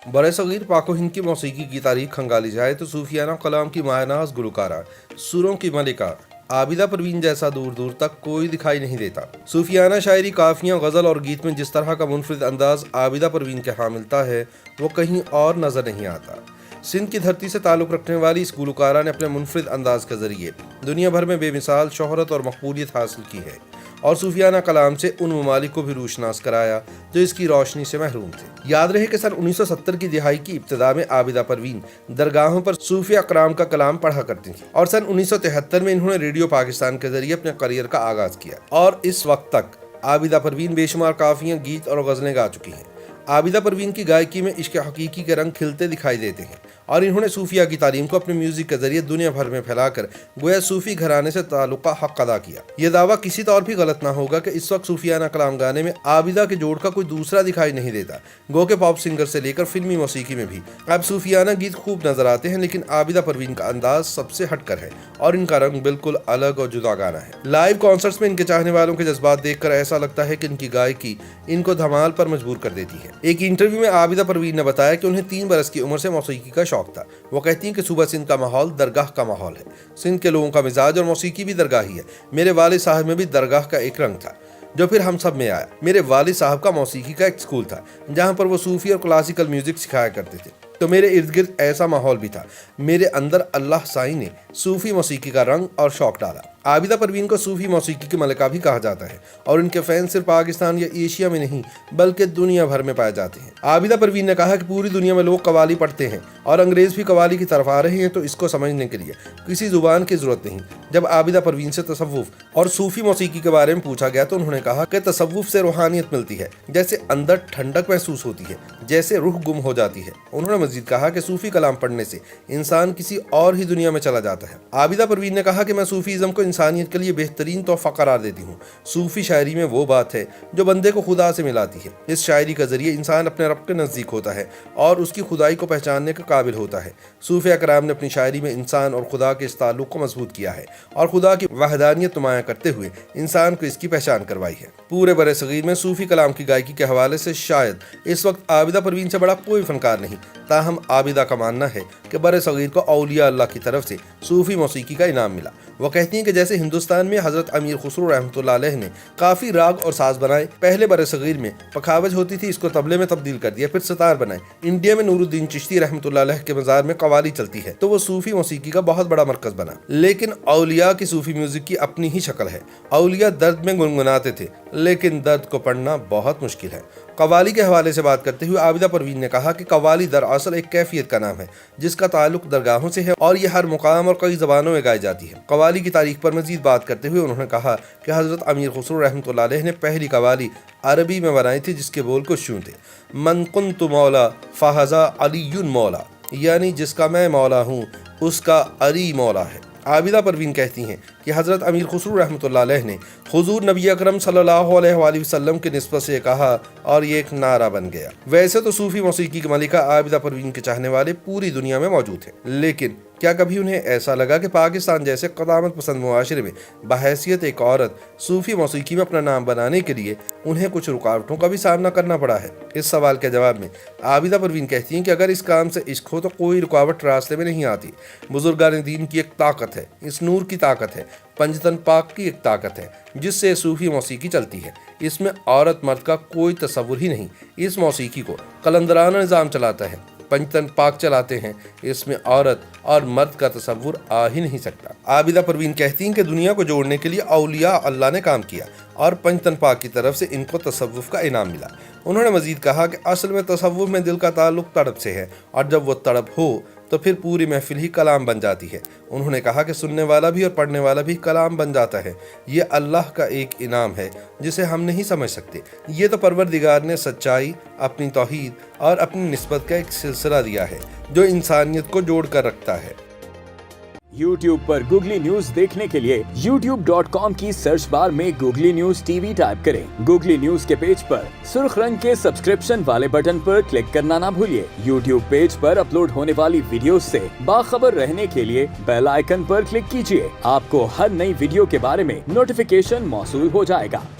बरसगीर पाक व हिंद की मौसीकी की तारीख खंगाली जाए तो सूफियाना कलाम की मायनाज गुलकारा, सुरों की मलिका आबिदा परवीन जैसा दूर दूर तक कोई दिखाई नहीं देता। सूफियाना शायरी, काफियाँ, गज़ल और गीत में जिस तरह का मुनफरिद अंदाज आबिदा परवीन के यहाँ मिलता है वो कहीं और नज़र नहीं आता। सिंध की धरती से ताल्लुक़ रखने वाली इस गुलकारा ने अपने मुनफरिद अंदाज के ज़रिए दुनिया भर में बेमिसाल शोहरत और मकबूलियत हासिल की है और सूफियाना कलाम से उन ममालिक को भी रूशनास कराया जो इसकी रोशनी से महरूम थे। याद रहे कि सन 1970 की दिहाई की इब्तिदा में आबिदा परवीन दरगाहों पर सूफी अकराम का कलाम पढ़ा करती थी और सन 1973 में इन्होंने रेडियो पाकिस्तान के जरिए अपने करियर का आगाज किया और इस वक्त तक आबिदा परवीन बेशुमार काफियाँ, गीत और गज़लें गा चुकी हैं। आबिदा परवीन की गायकी में इश्क हकीकी के रंग खिलते दिखाई देते हैं और इन्होंने सूफिया की तालीम को अपने म्यूजिक के जरिए दुनिया भर में फैलाकर गोया सूफी घराने से ताल्लुक़ का हक अदा किया। यह दावा किसी तौर भी गलत ना होगा कि इस वक्त सूफियाना कलाम गाने में आबिदा के जोड़ का कोई दूसरा दिखाई नहीं देता। गो के पॉप सिंगर से लेकर फिल्मी मौसीकी में भी अब सूफियाना गीत खूब नजर आते हैं, लेकिन आबिदा परवीन का अंदाज सबसे हटकर है और इनका रंग बिल्कुल अलग और जुदा गाना है। लाइव कॉन्सर्ट्स में इनके चाहने वालों के जज्बात देखकर ऐसा लगता है कि इनकी गायकी इनको धमाल पर मजबूर कर देती है। एक इंटरव्यू में आबिदा परवीन ने बताया कि उन्हें 3 बरस की उम्र से मौसीकी का शौक था। वो कहती हैं कि सुबह सिंध का माहौल दरगाह का माहौल है। सिंध के लोगों का मिजाज और मौसीकी भी दरगाही है। मेरे वालिद साहब में भी दरगाह का एक रंग था जो फिर हम सब में आया। मेरे वालिद साहब का मौसीकी का एक स्कूल था जहाँ पर वो सूफी और क्लासिकल म्यूजिक सिखाया करते थे, तो मेरे इर्द गिर्द ऐसा माहौल भी था। मेरे अंदर अल्लाह साईं ने सूफी मौसीकी का रंग और शौक डाला। आबिदा परवीन को सूफी मौसीकी की मलिका भी कहा जाता है और इनके फैन सिर्फ पाकिस्तान या एशिया में नहीं बल्कि दुनिया भर में पाए जाते हैं। आबिदा परवीन ने कहा कि पूरी दुनिया में लोग कवाली पढ़ते हैं और अंग्रेज भी कवाली की तरफ आ रहे हैं, तो इसको समझने के लिए किसी जुबान की जरूरत नहीं। जब आबिदा परवीन से तसव्वुफ और सूफी मौसीकी के बारे में पूछा गया तो उन्होंने कहा कि तसव्वुफ से रूहानियत मिलती है, जैसे अंदर ठंडक महसूस होती है, जैसे रूह गुम हो जाती है। उन्होंने मजीद कहा कि सूफी कलाम पढ़ने से इंसान किसी और ही दुनिया में चला जाता है। आबिदा परवीन ने कहा कि मैं सूफीज़म को इंसानियत के लिए बेहतरीन तोहफा करार देती हूँ। सूफी शायरी में वो बात है जो बंदे को खुदा से मिलाती है। इस शायरी के जरिए इंसान अपने रब के नज़दीक होता है और उसकी खुदाई को पहचानने के काबिल होता है। सूफी अकराम ने अपनी शायरी में इंसान और खुदा के इस ताल्लुक़ को मजबूत किया है और खुदा की वहदानियत नुमाया करते हुए इंसान को इसकी पहचान करवाई है। पूरे बरसगीर में सूफी कलाम की गायकी के हवाले से शायद इस वक्त आबिदा परवीन से बड़ा कोई फनकार नहीं। ताहम आबिदा का मानना है कि बरसगीर को औलिया अल्लाह की तरफ से सूफी मौसीकी का इनाम मिला। वो कहती हैं कि जैसे हिंदुस्तान में हजरत अमीर खुसरो रहमतुल्लाह अलैह ने काफ़ी राग और साज बनाए। पहले बरसगीर में पखावज होती थी, इसको तबले में तब्दील कर दिया, फिर सितार बनाए। इंडिया में नूरुद्दीन चिश्ती रहमतुल्लाह अलैह के मज़ार में कवाली चलती है, तो वो सूफी मौसीकी का बहुत बड़ा मरकज़ बना। लेकिन औलिया की सूफी म्यूजिक की अपनी ही शक्ल है। औलिया दर्द में गुनगुनाते थे, लेकिन दर्द को पढ़ना बहुत मुश्किल है। कवाली के हवाले से बात करते हुए आबिदा परवीन ने कहा कि कवाली दरअसल एक कैफियत का नाम है जिसका ताल्लुक दरगाहों से है और ये हर मुकाम और कई ज़बानों में गाई जाती है। कवाली की तारीख पर मजीद बात करते हुए उन्होंने कहा कि हज़रत अमीर खुसरो रहमतुल्लाह अलैह ने पहली कवाली अरबी में बनाई थी जिसके बोल कुछ यूं थे, मन कुन्तु मौला फ़हज़ा अलीयुन मौला, यानी जिसका मैं मौला हूँ उसका अली मौला है। आबिदा परवीन कहती हैं कि हज़रत अमीर खुसरो रहमतुल्लाह अलैह ने हुजूर नबी अकरम सल्लल्लाहु अलैहि वसल्लम की निस्बत से कहा और ये एक नारा बन गया। वैसे तो सूफी मौसीकी की मलिका आबिदा परवीन के चाहने वाले पूरी दुनिया में मौजूद हैं, लेकिन क्या कभी उन्हें ऐसा लगा कि पाकिस्तान जैसे क़दामत पसंद मुआशरे में बहैसियत एक औरत सूफी मौसीकी में अपना नाम बनाने के लिए उन्हें कुछ रुकावटों का भी सामना करना पड़ा है? इस सवाल के जवाब में आबिदा परवीन कहती हैं कि अगर इस काम से इश्क हो तो कोई रुकावट रास्ते में नहीं आती। बुजुर्गान दीन की एक ताकत है, इस नूर की ताकत है, पंजतन पाक की एक ताकत है जिससे सूफी मौसीकी चलती है। इसमें औरत मर्द का कोई तसव्वुर ही नहीं। इस मौसीकी को कलंदराना निज़ाम चलाता है, पंजतन पाक चलाते हैं। इसमें औरत और मर्द का तसव्वुर आ ही नहीं सकता। आबिदा परवीन कहती हैं कि दुनिया को जोड़ने के लिए औलिया अल्लाह ने काम किया और पंजतन पाक की तरफ से इनको तसव्वुफ का इनाम मिला। उन्होंने मजीद कहा कि असल में तसव्वुफ में दिल का ताल्लुक तड़प से है और जब वो तड़प हो तो फिर पूरी महफिल ही कलाम बन जाती है। उन्होंने कहा कि सुनने वाला भी और पढ़ने वाला भी कलाम बन जाता है। ये अल्लाह का एक इनाम है जिसे हम नहीं समझ सकते। ये तो परवरदिगार ने सच्चाई, अपनी तौहीद और अपनी निस्बत का एक सिलसिला दिया है जो इंसानियत को जोड़ कर रखता है। YouTube पर गूगली न्यूज देखने के लिए youtube.com की सर्च बार में गूगली न्यूज टीवी टाइप करें। गूगली न्यूज के पेज पर सुर्ख रंग के सब्सक्रिप्शन वाले बटन पर क्लिक करना ना भूलिए। YouTube पेज पर अपलोड होने वाली वीडियोस से बाखबर रहने के लिए बेल आइकन पर क्लिक कीजिए। आपको हर नई वीडियो के बारे में नोटिफिकेशन मौसूल हो जाएगा।